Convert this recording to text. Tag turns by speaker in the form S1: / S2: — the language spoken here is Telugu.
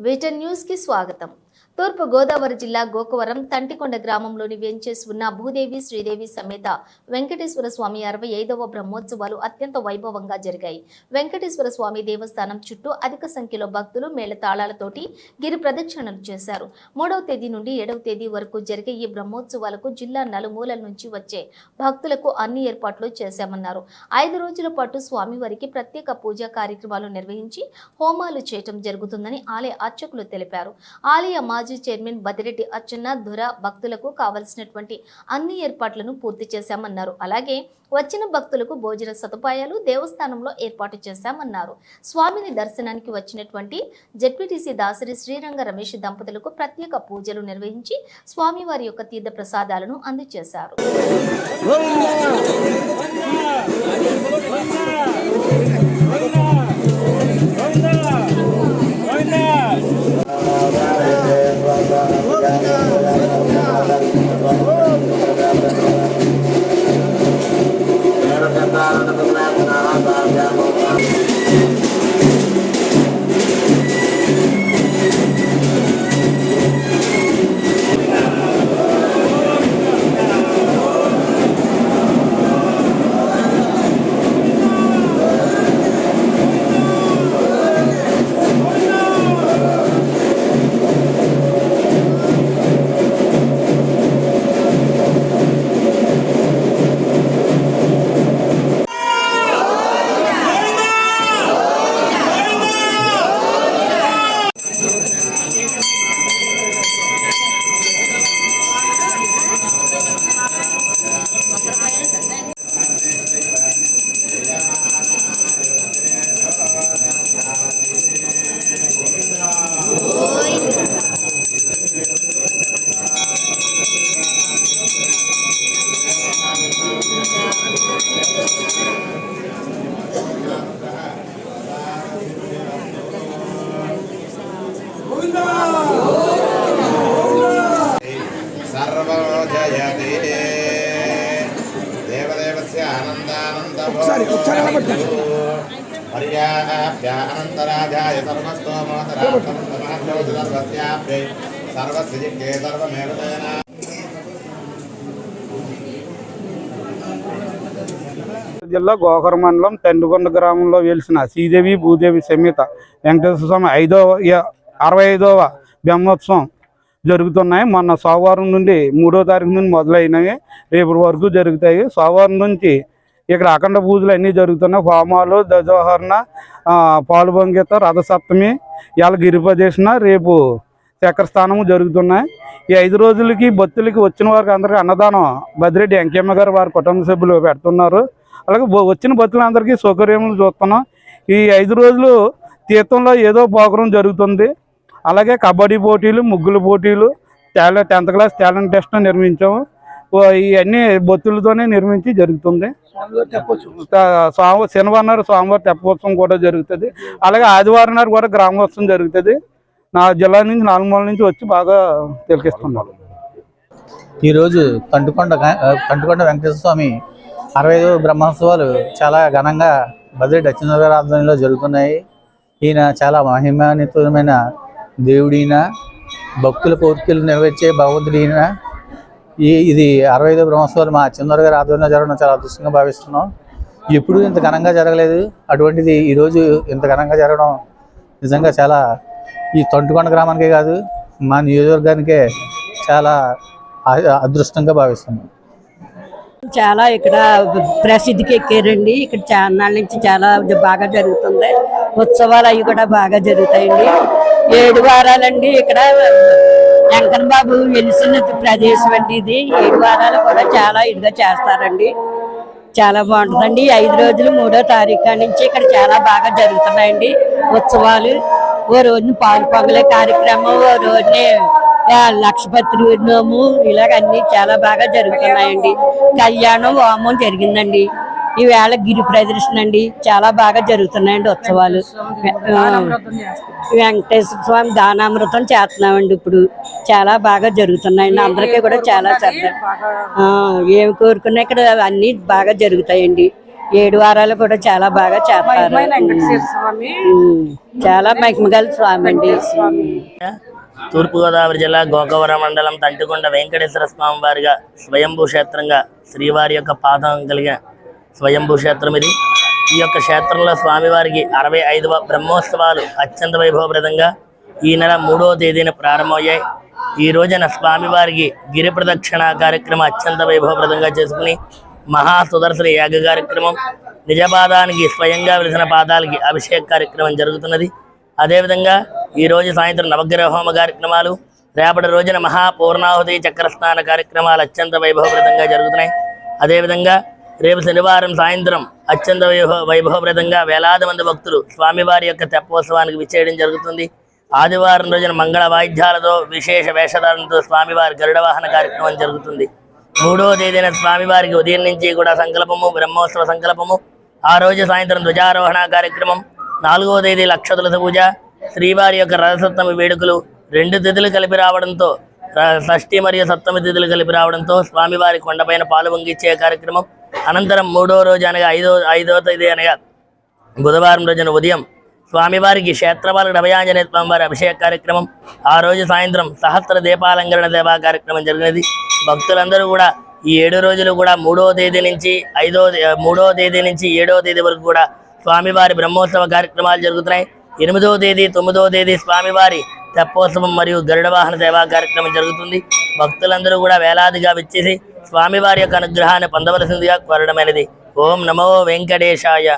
S1: విజన్ న్యూస్ కి స్వాగతం. తూర్పు గోదావరి జిల్లా గోకవరం తంటికొండ గ్రామంలోని వెంచేసి ఉన్న భూదేవి శ్రీదేవి సమేత వెంకటేశ్వర స్వామి 65వ బ్రహ్మోత్సవాలు అత్యంత వైభవంగా జరిగాయి. వెంకటేశ్వర స్వామి దేవస్థానం చుట్టూ అధిక సంఖ్యలో భక్తులు మేళతాళాలతోటి గిరి ప్రదక్షిణలు చేశారు. 3వ తేదీ నుండి 7వ తేదీ వరకు జరిగే ఈ బ్రహ్మోత్సవాలకు జిల్లా నలుమూలల నుంచి వచ్చే భక్తులకు అన్ని ఏర్పాట్లు చేశామన్నారు. 5 రోజుల పాటు స్వామివారికి ప్రత్యేక పూజా కార్యక్రమాలు నిర్వహించి హోమాలు చేయటం జరుగుతుందని ఆలయ అర్చకులు తెలిపారు. ఆలయ మాజీ చైర్మన్ బదిరెడ్డి అచ్చన్న దుర భక్తులకు కావలసినటువంటి అన్ని ఏర్పాట్లను పూర్తి చేశామన్నారు. అలాగే వచ్చిన భక్తులకు భోజన సదుపాయాలు దేవస్థానంలో ఏర్పాటు చేశామన్నారు. స్వామిని దర్శనానికి వచ్చినటువంటి జెడ్పీటీసీ దాసరి శ్రీరంగ రమేష్ దంపతులకు ప్రత్యేక పూజలు నిర్వహించి స్వామివారి యొక్క తీర్థ ప్రసాదాలను అందజేశారు.
S2: జిల్లా గోకవరం మండలం తంటికొండ గ్రామంలో వెలిసిన శ్రీదేవి భూదేవి సమేత వెంకటేశ్వర స్వామి 65వ బ్రహ్మోత్సవం జరుగుతున్నాయి. మొన్న సోమవారం నుండి 3వ తారీఖు నుండి మొదలైనవి రేపు వరకు జరుగుతాయి. సోమవారం నుంచి ఇక్కడ అఖండ పూజలు అన్నీ జరుగుతున్నాయి. హోమాలు, ధ్వజారోహణ, పాలు పొంగిత, రథసప్తమి, ఇవాళ గిరి ప్రదక్షిణ, రేపు చక్రస్థానము జరుగుతున్నాయి. ఈ 5 రోజులకి భక్తులకి వచ్చిన వారికి అందరికీ అన్నదానం బదిరెడ్డి వెంకయ్య గారు వారి కుటుంబ సభ్యులు పెడుతున్నారు. అలాగే వచ్చిన భక్తులందరికీ సౌకర్యములు చూస్తున్నాం. ఈ 5 రోజులు తీర్థంలో ఏదో ప్రోగ్రాం జరుగుతుంది. అలాగే కబడ్డీ పోటీలు, ముగ్గుల పోటీలు, 10th క్లాస్ టాలెంట్ టెస్ట్ నిర్మించాము. ఇవన్నీ భక్తులతోనే నిర్మించి జరుగుతుంది. శనివారం సోమవారం తెప్పోత్సవం కూడా జరుగుతుంది. అలాగే ఆదివారం నాడు కూడా గ్రామోత్సవం జరుగుతుంది. నా జిల్లా నుంచి 4 మూల నుంచి వచ్చి బాగా తిలకిస్తున్నారు.
S3: ఈరోజు తంటికొండ వెంకటేశ్వర స్వామి 65వ బ్రహ్మోత్సవాలు చాలా ఘనంగా బదిరెడ్డి అచ్చెన్నాయుడు గారి ఆధ్వర్యంలో జరుగుతున్నాయి. ఈయన చాలా మహిమాన్వితమైన దేవుడిన, భక్తుల కోరికలు నెరవేర్చే భగవంతుడు ఈయన. ఇది 65వ బ్రహ్మోత్సవాలు మా అచ్చెన్నాయుడు గారి ఆధ్వర్యంలో జరగడం చాలా అదృష్టంగా భావిస్తున్నాం. ఎప్పుడూ ఇంత ఘనంగా జరగలేదు. అటువంటిది ఈరోజు ఇంత ఘనంగా జరగడం నిజంగా చాలా ఈ తంటికొండ గ్రామానికే కాదు మా నియోజకవర్గానికే చాలా అదృష్టంగా భావిస్తున్నాం.
S4: చాలా ఇక్కడ ప్రసిద్ధికి ఎక్కారండి. ఇక్కడ చాన్నాళ్ళ నుంచి చాలా బాగా జరుగుతుంది. ఉత్సవాలు అవి కూడా బాగా జరుగుతాయండి. 7 వారాలండి. ఇక్కడ వెంకన్న బాబు వెలిసిన ప్రదేశం అండి ఇది. 7 వారాలు కూడా చాలా ఇదిగా చేస్తారండి. చాలా బాగుంటుందండి. 5 రోజులు 3వ తారీఖు నుంచి ఇక్కడ చాలా బాగా జరుగుతున్నాయండి ఉత్సవాలు. ఓ రోజున పాలు పొంగలే కార్యక్రమం, ఓ రోజునే లక్షపత్రి నోము, ఇలాగ అన్ని చాలా బాగా జరుగుతున్నాయండి. కళ్యాణం, హోమం జరిగిందండి. ఈవేళ గిరి ప్రదర్శన అండి. చాలా బాగా జరుగుతున్నాయండి ఉత్సవాలు. వెంకటేశ్వర స్వామి దానామృతం చేస్తున్నామండి. ఇప్పుడు చాలా బాగా జరుగుతున్నాయండి. అందరికీ కూడా చాలా శ్రద్ధ ఏమి కోరుకున్నా ఇక్కడ అన్ని బాగా జరుగుతాయండి. ఏడు వారాలు కూడా చాలా బాగా చేస్తారు. చాలా మహిమగల స్వామి అండి.
S5: తూర్పుగోదావరి జిల్లా గోకవరం మండలం తంటికొండ వెంకటేశ్వర స్వామి వారిగా స్వయంభూ క్షేత్రంగా శ్రీవారి యొక్క పాదం కలిగిన స్వయంభూ క్షేత్రం ఇది. ఈ యొక్క క్షేత్రంలో స్వామివారికి 65వ బ్రహ్మోత్సవాలు అత్యంత వైభవప్రదంగా ఈ నెల 3వ తేదీన ప్రారంభమయ్యాయి. ఈ రోజున స్వామివారికి గిరి ప్రదక్షిణ కార్యక్రమం అత్యంత వైభవప్రదంగా చేసుకుని మహా సుదర్శన యాగ కార్యక్రమం, నిజపాదానికి స్వయంగా వెలిసిన పాదాలకి అభిషేక కార్యక్రమం జరుగుతున్నది. అదేవిధంగా ఈరోజు సాయంత్రం నవగ్రహ హోమ కార్యక్రమాలు, రేపటి రోజున మహాపూర్ణాహుతి చక్రస్నాన కార్యక్రమాలు అత్యంత వైభవప్రదంగా జరుగుతున్నాయి. అదేవిధంగా రేపు శనివారం సాయంత్రం అత్యంత వైభవప్రదంగా వేలాది మంది భక్తులు స్వామివారి యొక్క తెప్పోత్సవానికి విచ్చేయడం జరుగుతుంది. ఆదివారం రోజున మంగళ వాయిద్యాలతో విశేష వేషధారణతో స్వామివారి గరుడ వాహన కార్యక్రమం జరుగుతుంది. 3వ తేదీన స్వామివారికి ఉదయం నుంచి కూడా సంకల్పము, బ్రహ్మోత్సవ సంకల్పము, ఆ రోజు సాయంత్రం ధ్వజారోహణ కార్యక్రమం, 4వ తేదీ లక్ష తులసి పూజ, శ్రీవారి యొక్క రథసప్తమి వేడుకలు 2 తిథులు కలిపి రావడంతో, షష్ఠి మరియు సప్తమి తిథులు కలిపి రావడంతో స్వామివారి కొండపైన పాలు పొంగిచ్చే కార్యక్రమం. అనంతరం 3వ రోజు అనగా 5వ తేదీ అనగా బుధవారం రోజున ఉదయం స్వామివారికి క్షేత్రపాలకుడు అభయాంజనేయ స్వామివారి అభిషేక కార్యక్రమం, ఆ రోజు సాయంత్రం సహస్ర దీపాలంకరణ సేవా కార్యక్రమం జరిగినది. భక్తులందరూ కూడా ఈ 7 రోజులు కూడా 3వ తేదీ నుంచి 7వ తేదీ వరకు కూడా స్వామివారి బ్రహ్మోత్సవ కార్యక్రమాలు జరుగుతున్నాయి. 8వ తేదీ 9వ తేదీ స్వామివారి తెప్పోత్సవం మరియు గరుడ వాహన సేవా కార్యక్రమం జరుగుతుంది. భక్తులందరూ కూడా వేలాదిగా విచ్చేసి స్వామివారి యొక్క అనుగ్రహాన్ని పొందవలసిందిగా కోరడమైనది. ఓం నమో వెంకటేశాయ.